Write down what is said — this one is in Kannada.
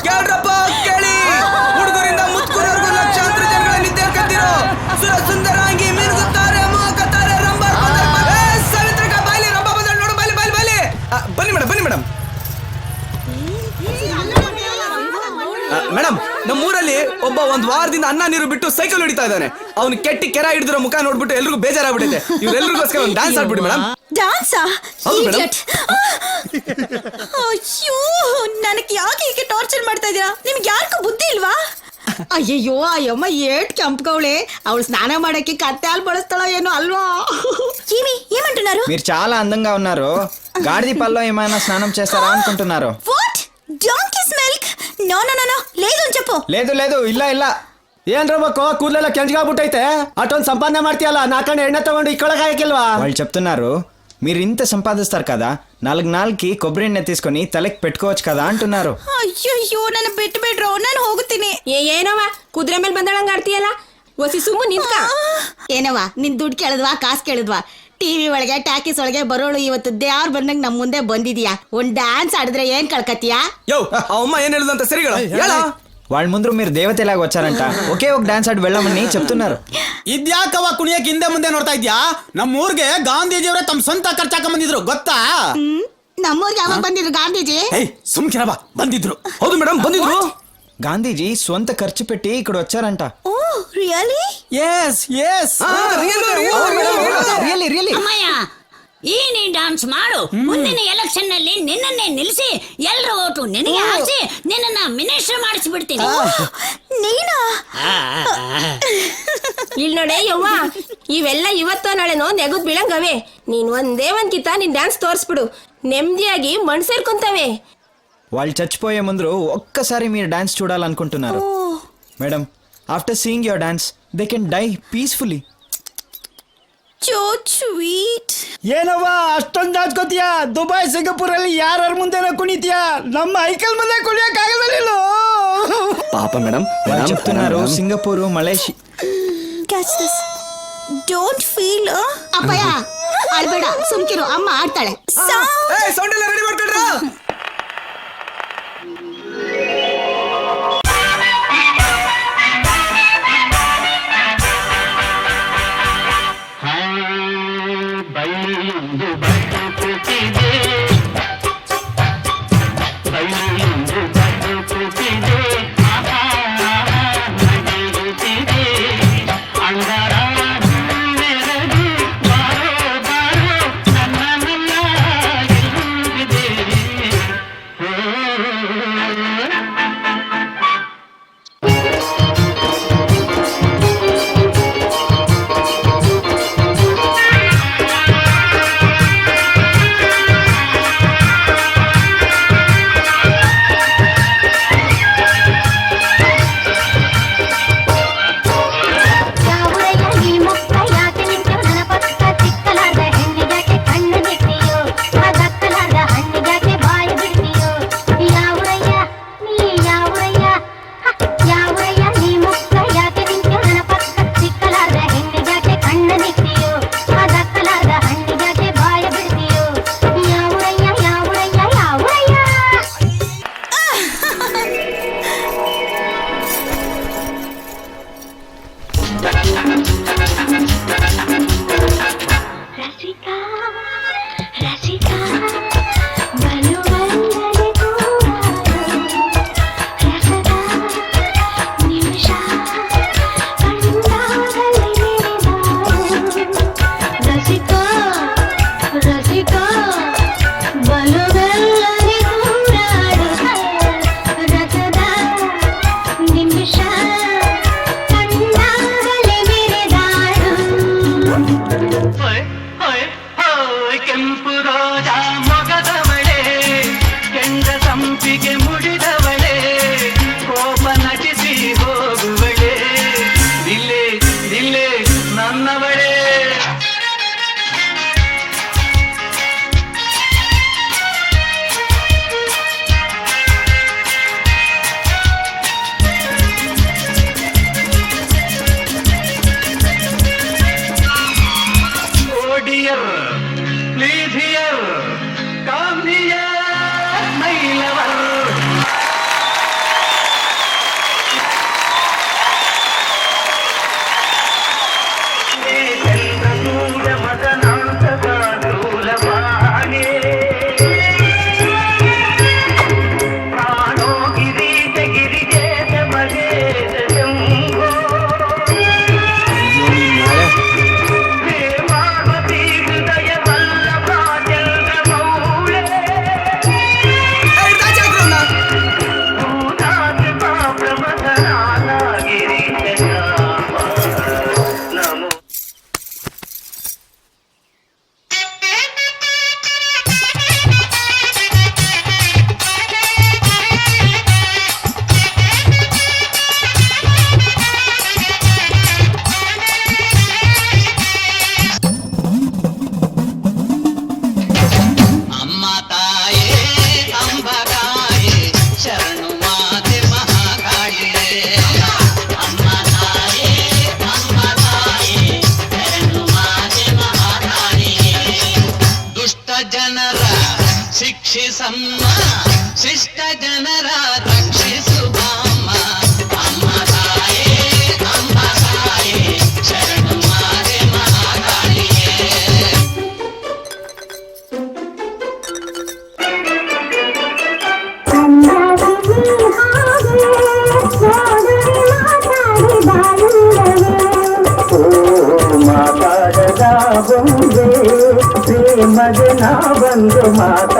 ಕೇಳ್ರಪ್ಪ ಕೇಳಿ, ಹುಡುಗರಿಂದ ಮುತ್ಕೂರವರೆಗೂ ಲಕ್ಷಾಂತರ ಜನಗಳ ನಿದ್ದೆ ಕತ್ತಿರೋ ಸುರ ಸುಂದರಾಂಗಿ ಮಿನುಗುತ್ತಾರೆ ಮೋಕತ್ತಾರೆ ರಂಭ ಸಾವಿತ್ರಕ ಬಾಲಿ ರಂಭ ಬಂದ ನೋಡು ಬಾಲಿ ಬಾಲಿ ಬಾಲಿ. ಬನ್ನಿ ಮೇಡಮ್ ಬನ್ನಿ ಮೇಡಮ್. ಮೇಡಮ್ ನಮ್ಮೂರಲ್ಲಿ ಒಬ್ಬ ಒಂದ್ ವಾರದಿಂದ ಅನ್ನ ನೀರು ಬಿಟ್ಟು ಸೈಕಲ್ ಹೊಡಿತಾ ಇದ್ದಾನೆ. ಅವ್ನು ಕೆಟ್ಟಿ ಕೆರ ಹಿಡಿದಿರೋ ಮುಖ ನೋಡ್ಬಿಟ್ಟು ಎಲ್ರಿಗೂ ಬೇಜಾರಾಗ್ಬಿಟ್ಟಿದೆ. ಇವ್ರೆಲ್ರಿಗೋಸ್ಕರ ಒಂದು ಡ್ಯಾನ್ಸ್ ಆಡ್ಬಿಡಿ ಮೇಡಮ್. ಡ್ಯಾನ್ಸಾ? ಹೌದು ಮೇಡಮ್. ಅಯ್ಯೋ ನನಗೆ ಯಾಕೆ ಹೀಗೆ ಟಾರ್ಚರ್ ಮಾಡ್ತಾ ಇದೀರಾ? ನಿಮ್ಗೆ ಯಾರಿಗೂ ಬುದ್ಧಿ ಇಲ್ವಾ? ಅಯ್ಯಯ್ಯೋ ಅಯ್ಯಮ್ಮ ಏಟ್ ಕೆಂಪ್ಗವಳೆ. ಅವಳು ಸ್నాನ ಮಾಡಕ್ಕೆ కత్తి ಹಾಲು ಬಳಸ್ತಾಳೋ ಏನೋ అల్వా. ఏమంటున్నారు? మీరు చాలా అందంగా ఉన్నారు. గాడిద పల్లో ఏమైనా స్నానం చేస్తారా అనుకుంటున్నారు. What? Donkey's milk? No no no no లేదు అని చెప్పు. లేదు లేదు ಇಲ್ಲ ಇಲ್ಲ. ಏನ್ರ ಮಕ್ಕೋ ಕೂದಲೆಲ್ಲ ಕೆಂಚ್ಗಾಗ್ಬಿಟ್ಟೈತೆ. అటొంದು సంపాదನೆ ಮಾಡ್ತೀಯಲ್ಲ, ನಾಕಂಡ ಎಣ್ಣೆ ತಗೊಂಡು ಇಕ್ಕೊಳಕಾಗಿಲ್ವಾ? వాళ్ళు చెప్తున్నారు మీరు ఇంత సంపాదిస్తారు కదా, నాలుగుకి కొబ్బరి ఎಣ್ಣೆ తీసుకొని తలకి పెట్టుకోవచ్చు కదా అంటున్నారు. ಅಯ್ಯಯ್ಯೋ ನನ್ನ ಬಿಟ್ಟು ಬಿಡ್ರೋ, ನಾನು ಹೋಗುತ್ತೀನಿ. ಏನವ ಕುದುರೆ ಮೇಲೆ ಬಂದಳಂಗ ಆಡ್ತೀಯಲ್ಲ, ಒಸಿ ಸುಮ್ಮನೆ ನಿಂತ್ಕ. ಏನವ ನಿನ್ ದುಡ್ಡು ಕೇಳಿದ್ವಾ ಕಾಸು ಕೇಳಿದ್ವಾ? ಟಿವಿ ಒಳಗೆ ಟಾಕೀಸ್ ಒಳಗೆ ಬರೋಳು ಇವತ್ತು ದೇವ್ರ ಬಂದಂಗ ನಮ್ ಮುಂದೆ ಬಂದಿದ್ಯಾ. ಒಂದ್ ಡ್ಯಾನ್ಸ್ ಆಡಿದ್ರೆ ಏನ್ ಕಳ್ಕತ್ತೀಯಾ? ಯೋ ಅಮ್ಮ ಏನ್ ಹೇಳುದಂತ ಸರಿಗಳ ಹೇಳ. వాళ్ళ ముందు మీరు దేవతలాగా వచ్చారంట. ఒకే ఒక డాన్స్ ఆడి వెళ్ళమని చెప్తున్నారు. ಇದ್ಯಾಕವ ಕುಣಿಯಕ್ಕೆ ಹಿಂದೆ ಮುಂದೆ ನೋಡ್ತಾ ಇದ್ಯಾ? ನಮ್ಮ ಊರ್ಗೆ ಗಾಂಧೀಜಿಯವರೇ ತಮ್ಮ ಸ್ವಂತ ಖರ್ಚಾಕ ಬಂದಿದ್ರು ಗೊತ್ತಾ? ನಮ್ಮೂರ್ಗೆ ಯಾವಾಗ ಬಂದಿದ್ರು ಗಾಂಧೀಜಿ? ಸುಮ್ಕಿರವ ಬಂದಿದ್ರು. ಹೌದು ಮೇಡಮ್ ಬಂದಿದ್ರು. గాంధీజీ స్వంత ఖర్చు పెట్టి ఇక్కడ వచ్చారంట. Oh really? Yes yes really really. ಅಮ್ಮಯ್ಯ ಈ ನೀ ಡ್ಯಾನ್ಸ್ ಮಾಡು. ಮುಂದಿನ ಎಲೆಕ್ಷನ್ ನಲ್ಲಿ ನಿನ್ನನ್ನೇ ನಿಲ್ಲಿಸಿ ಎಲ್ಲರ ಓಟು ನಿನಗೆ ಹಾಕಿ ನಿನ್ನನ್ನ ಮಿನಿಸ್ಟರ್ ಮಾಡಿಸ್ಬಿಡ್ತೀನಿ. ನೀನಾ? ಇಲ್ಲಿ ನೋಡೆ ಯವ್ವ, ಇವೆಲ್ಲ ಇವತ್ತೋ ನಾಳೆನೋ ನೆಗದ್ ಬೀಳಂಗವೆ. ನೀನ್ ಒಂದೇ ಒಂದ್ಕಿತ ನಿನ್ ಡ್ಯಾನ್ಸ್ ತೋರಿಸ್ಬಿಡು, నెమ్మదిಯಾಗಿ ಮಣ್ ಸೇರ್ಕೊಂತವೆ. వాళ్ళు చచ్చిపోయే ముందు ఒక్కసారి మీరు డాన్స్ చూడాలనుకుంటున్నారు. Madam after seeing your dance they can die peacefully. So sweet. ಏನವ್ವ ಅಷ್ಟೊಂದು ದಾಚ್ಕೋತೀಯ? ದುಬೈ ಸಿಂಗಪುರ್ ಅಲ್ಲಿ ಯಾರ ಮುಂದೆನ ಕುಣಿತೀಯ? ನಮ್ಮ ಐಕಲ್ ಮುಂದೆ ಕುಣಿಯಕ್ ಆಗಲಿಲ್ಲ. ಪಾಪ ಮೇಡಮ್ చెప్తున్నారు Singapore Malaysia. Catch this. Don't feel ಅಪ್ಪಯ್ಯ ಅಳ್ಬೇಡ, ಸುಮ್ಕಿರು, ಅಮ್ಮ ಆಡ್ತಾಳೆ. ಸೌಂಡ್ ಎಲ್ಲ ರೆಡಿ ಮಾಡ್ಕೊಳ್ರಾ. ಬಂದು ಮಾತ